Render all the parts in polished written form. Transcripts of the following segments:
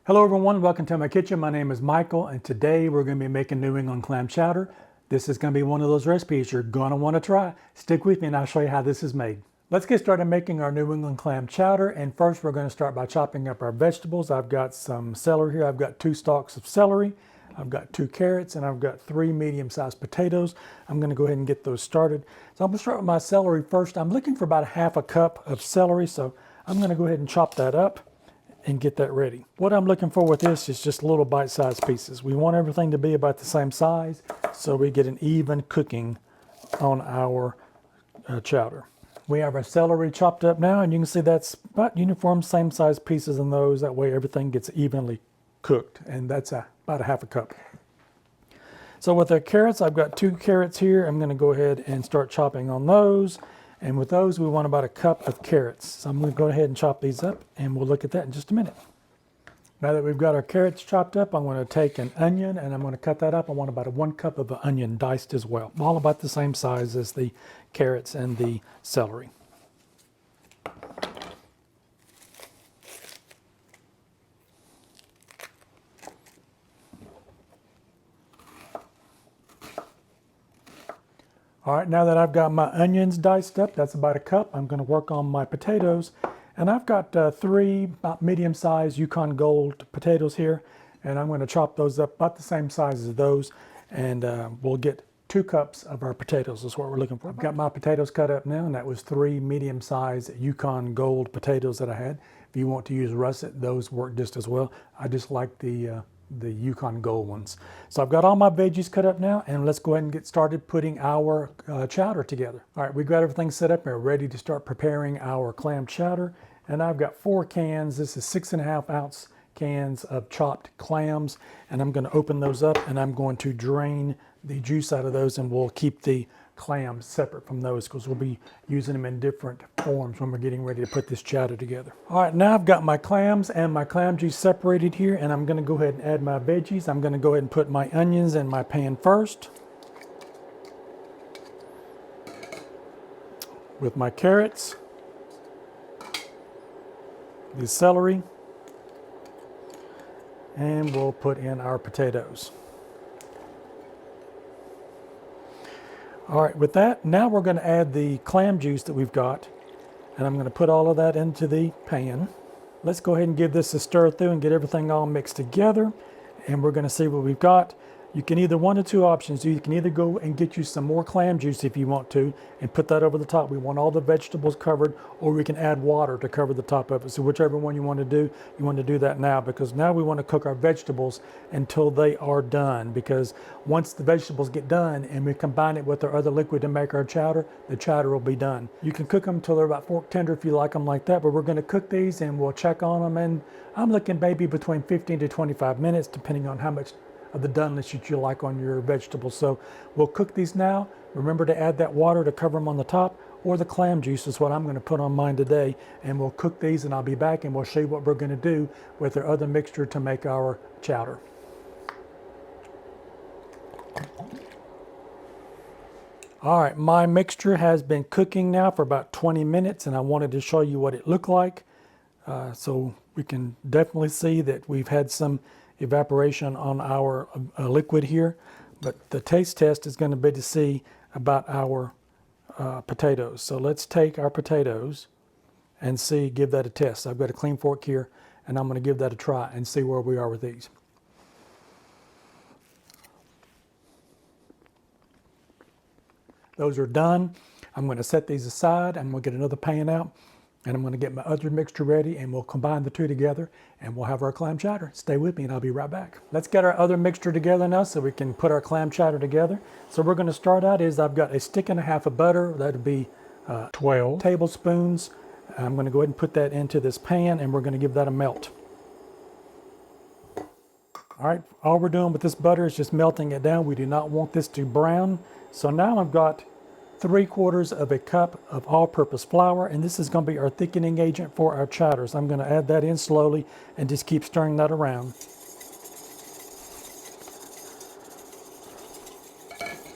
Hello everyone, welcome to my kitchen. My name is Michael and today we're going to be making New England clam chowder. This is going to be one of those recipes you're going to want to try. Stick with me and I'll show you how this is made. Let's get started making our New England clam chowder, and first we're going to start by chopping up our vegetables. I've got some celery here. I've got 2 stalks of celery. I've got 2 carrots and I've got 3 medium-sized potatoes. I'm going to go ahead and get those started. So I'm going to start with my celery first. I'm looking for about 1/2 cup of celery, so I'm going to go ahead and chop that up and get that ready. What I'm looking for with this is just little bite-sized pieces. We want everything to be about the same size so we get an even cooking on our chowder. We have our celery chopped up now, and you can see that's about uniform, same size pieces in those. That way everything gets evenly cooked, and that's about 1/2 cup. So with our carrots, I've got 2 carrots here. I'm going to go ahead and start chopping on those. And with those, we want about 1 cup of carrots. So I'm going to go ahead and chop these up, and we'll look at that in just a minute. Now that we've got our carrots chopped up, I'm going to take an onion, and I'm going to cut that up. I want about 1 cup of onion diced as well. All about the same size as the carrots and the celery. All right, now that I've got my onions diced up, that's about 1 cup, I'm going to work on my potatoes. And I've got 3 about medium-sized Yukon Gold potatoes here, and I'm going to chop those up about the same size as those, and we'll get 2 cups of our potatoes is what we're looking for. I've got my potatoes cut up now, and that was 3 medium-sized Yukon Gold potatoes that I had. If you want to use russet, those work just as well. I just like the Yukon Gold ones. So I've got all my veggies cut up now, and let's go ahead and get started putting our chowder together. All right, we've got everything set up and we're ready to start preparing our clam chowder. And I've got 4 cans. This is 6.5 ounce cans of chopped clams, and I'm going to open those up and I'm going to drain the juice out of those, and we'll keep the clams separate from those because we'll be using them in different forms when we're getting ready to put this chowder together. All right, now I've got my clams and my clam juice separated here, and I'm going to go ahead and add my veggies. I'm going to go ahead and put my onions in my pan first with my carrots, the celery, and we'll put in our potatoes. All right, with that, now we're going to add the clam juice that we've got, and I'm going to put all of that into the pan. Let's go ahead and give this a stir through and get everything all mixed together, and we're going to see what we've got. You can either, 1 of 2 options. You can either go and get you some more clam juice if you want to and put that over the top. We want all the vegetables covered, or we can add water to cover the top of it. So whichever one you want to do that now, because now we want to cook our vegetables until they are done, because once the vegetables get done and we combine it with our other liquid to make our chowder, the chowder will be done. You can cook them till they're about fork tender if you like them like that, but we're going to cook these and we'll check on them, and I'm looking maybe between 15 to 25 minutes depending on how much of the doneness that you like on your vegetables. So we'll cook these now. Remember to add that water to cover them on the top, or the clam juice is what I'm going to put on mine today, and we'll cook these and I'll be back and we'll show you what we're going to do with our other mixture to make our chowder. All right, my mixture has been cooking now for about 20 minutes, and I wanted to show you what it looked like. So we can definitely see that we've had some evaporation on our liquid here, but the taste test is going to be to see about our potatoes. So let's take our potatoes and see, give that a test. I've got a clean fork here, and I'm going to give that a try and see where we are with these. Those are done. I'm going to set these aside. I'm going to get another pan out, and I'm going to get my other mixture ready, and we'll combine the 2 together and we'll have our clam chowder. Stay with me and I'll be right back. Let's get our other mixture together now so we can put our clam chowder together. So we're going to start out is I've got 1.5 sticks of butter. That would be 12 tablespoons. I'm going to go ahead and put that into this pan, and we're going to give that a melt. All right, all we're doing with this butter is just melting it down. We do not want this to brown. So now I've got 3/4 of a cup of all-purpose flour, and this is going to be our thickening agent for our chowder. So I'm going to add that in slowly and just keep stirring that around.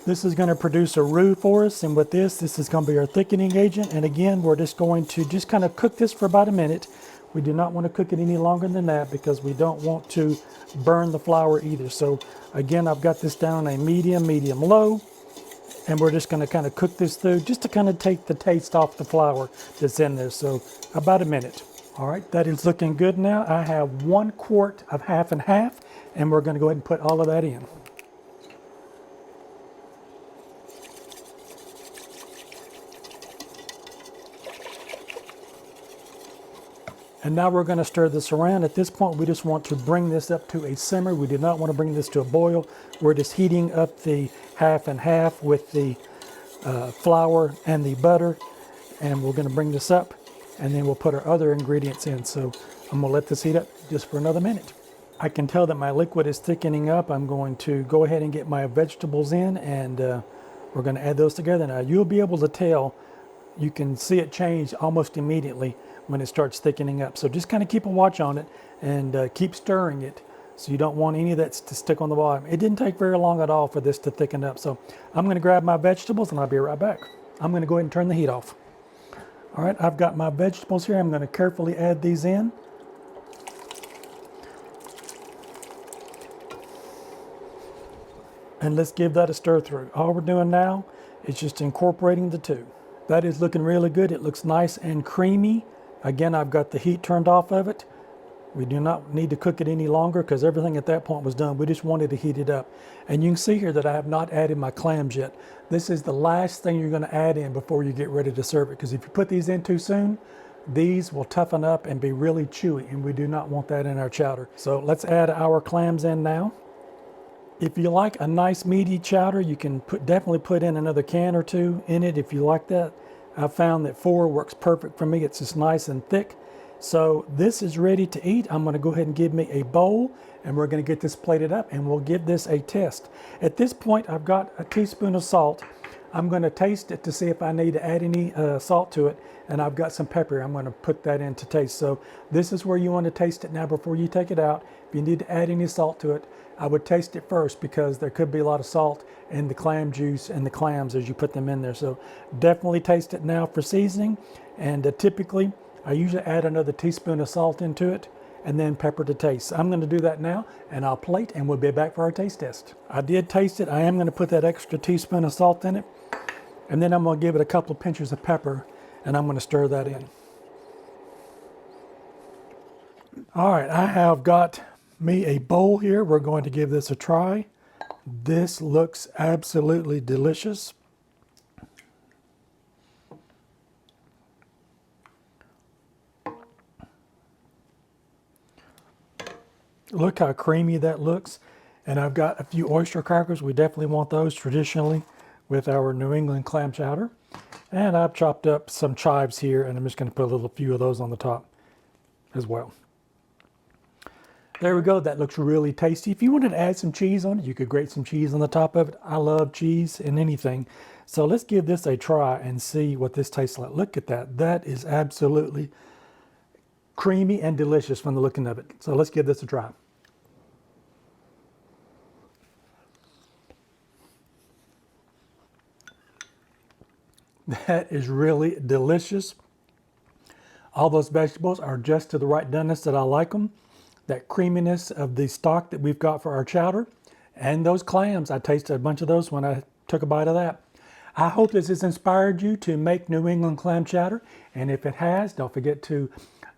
This is going to produce a roux for us, and with this is going to be our thickening agent. And again, we're just going to kind of cook this for about a minute We do not want to cook it any longer than that because we don't want to burn the flour either. So again, I've got this down a medium low, and we're just going to kind of cook this through just to kind of take the taste off the flour that's in there. So about a minute. All right, that is looking good now. I have 1 quart of half and half, and we're going to go ahead and put all of that in. And now we're going to stir this around. At this point, we just want to bring this up to a simmer. We do not want to bring this to a boil. We're just heating up the half and half with the flour and the butter. And we're going to bring this up, and then we'll put our other ingredients in. So I'm going to let this heat up just for another minute. I can tell that my liquid is thickening up. I'm going to go ahead and get my vegetables in, and we're going to add those together. Now you'll be able to tell, you can see it change almost immediately when it starts thickening up. So just kind of keep a watch on it and keep stirring it, so you don't want any of that to stick on the bottom. It didn't take very long at all for this to thicken up. So I'm going to grab my vegetables and I'll be right back. I'm going to go ahead and turn the heat off. All right, I've got my vegetables here. I'm going to carefully add these in. And let's give that a stir through. All we're doing now is just incorporating the two. That is looking really good. It looks nice and creamy. Again, I've got the heat turned off of it. We do not need to cook it any longer because everything at that point was done. We just wanted to heat it up. And you can see here that I have not added my clams yet. This is the last thing you're going to add in before you get ready to serve it, because if you put these in too soon, these will toughen up and be really chewy, and we do not want that in our chowder. So let's add our clams in now. If you like a nice meaty chowder, you can definitely put in another can or two in it if you like that. I've found that 4 works perfect for me. It's just nice and thick. So this is ready to eat. I'm going to go ahead and give me a bowl, and we're going to get this plated up, and we'll give this a test. At this point, I've got a teaspoon of salt. I'm going to taste it to see if I need to add any salt to it, and I've got some pepper. I'm going to put that in to taste. So this is where you want to taste it now before you take it out. If you need to add any salt to it, I would taste it first, because there could be a lot of salt in the clam juice and the clams as you put them in there. So definitely taste it now for seasoning. And typically, I usually add another teaspoon of salt into it and then pepper to taste. So I'm going to do that now, and I'll plate, and we'll be back for our taste test. I did taste it. I am going to put that extra teaspoon of salt in it, and then I'm going to give it a couple of pinches of pepper, and I'm going to stir that in. All right, I have got me a bowl here. We're going to give this a try. This looks absolutely delicious. Look how creamy that looks. And I've got a few oyster crackers. We definitely want those traditionally with our New England clam chowder. And I've chopped up some chives here, and I'm just going to put a few of those on the top as well. There we go. That looks really tasty. If you wanted to add some cheese on it, you could grate some cheese on the top of it. I love cheese in anything. So let's give this a try and see what this tastes like. Look at that. That is absolutely creamy and delicious from the looking of it. So let's give this a try. That is really delicious. All those vegetables are just to the right doneness that I like them. That creaminess of the stock that we've got for our chowder, and those clams. I tasted a bunch of those when I took a bite of that. I hope this has inspired you to make New England clam chowder, and if it has, don't forget to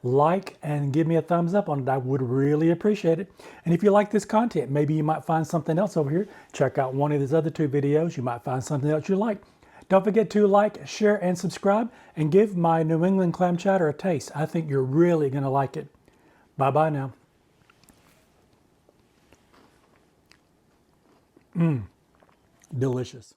like and give me a thumbs up on it. I would really appreciate it. And if you like this content, maybe you might find something else over here. Check out one of these other 2 videos. You might find something else you like. Don't forget to like, share, and subscribe, and give my New England clam chowder a taste. I think you're really going to like it. Bye-bye now. Delicious.